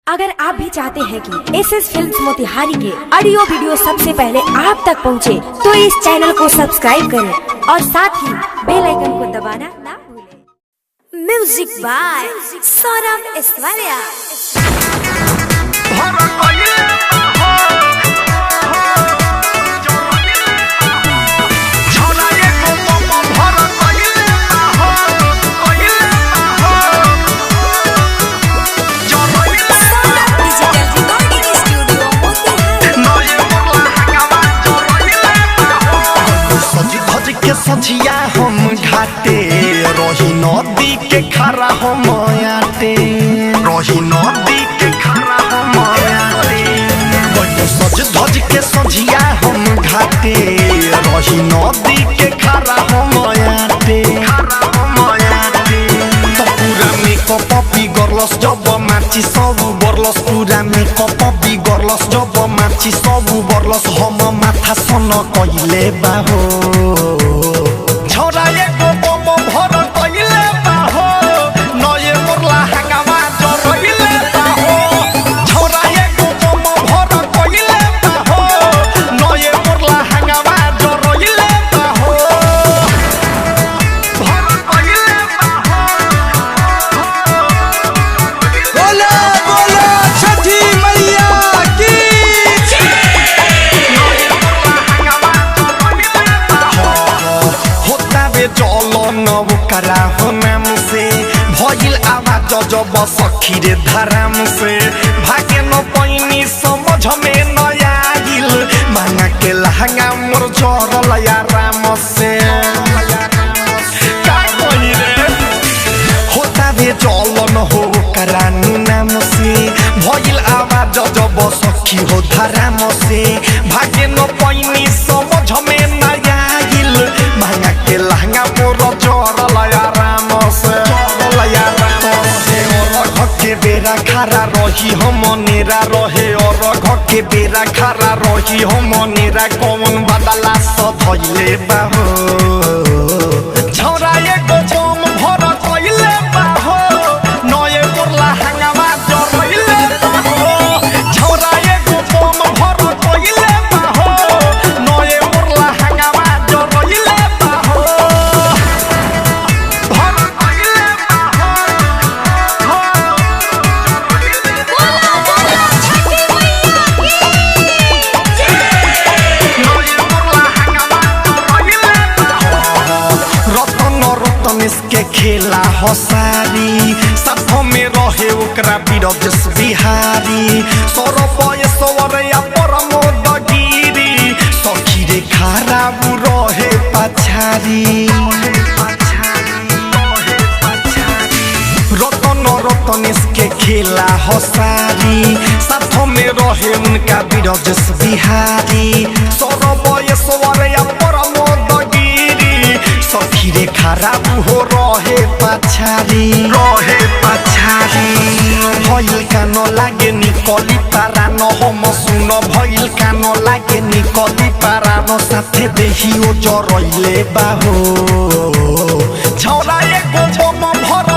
अगर आप भी चाहते हैं कि SS फिल्म्स मोतिहारी के ऑडियो वीडियो सबसे पहले आप तक पहुंचे, तो इस चैनल को सब्सक्राइब करें और साथ ही बेल आइकन को दबाना ना भूलें। म्यूजिक बाय सौरभ एसवालिया। सजिया हम घाटे रही नदी के खरा हम आटे रही नदी के खरा हम आटे सज धज के सजिया हम घाटे रही नदी के खरा हम आटे तो पूरा मेकअप बिगड़लस जब माची सब बरलस पूरा मेकअप बिगड़लस जब माची सब बरलस हम माथा सन कइले बाहो करा हो नाम से भइल आवाज जब सखी रे धराम से भागे न पैनी समझ में न आइल मांगा के लहंगा मोर जरल या राम से का कोई रे होता बे चलन हो करानू नाम से भइल आवाज जब सखी हो धराम से भागे न पैनी समझ में न आइल मांगा के लहंगा मोर जरल बेरा खरा रही हम नेरा रहे और घके बेरा खरा रही हम नेरा कौन बदला सधैले बाहो छौरा एगो बम भर कइले बाहो नये मोरला हंगामा जरइले बाहो छौरा एगो बम भर कइले बाहो नये मोरला हंगामा जरइले बाहो के खेला हसारी साथ में रहे ओकरा बिरजस बिहारी सौरभ सवरया परमोद गिरी सखी रे खराब रहे पछारी रतनेश के खेला हसारी साथ में रहे उनका बिरजस बिहारी सौरभ सवरया परमोद गिरी सखी रे खराब हो रहे पछारी भइल कान लागे निकली पारा न हम सुन भइल कान लागे निकली पारा न साथे देखियो जरइले बाहो छौरा एगो बम भर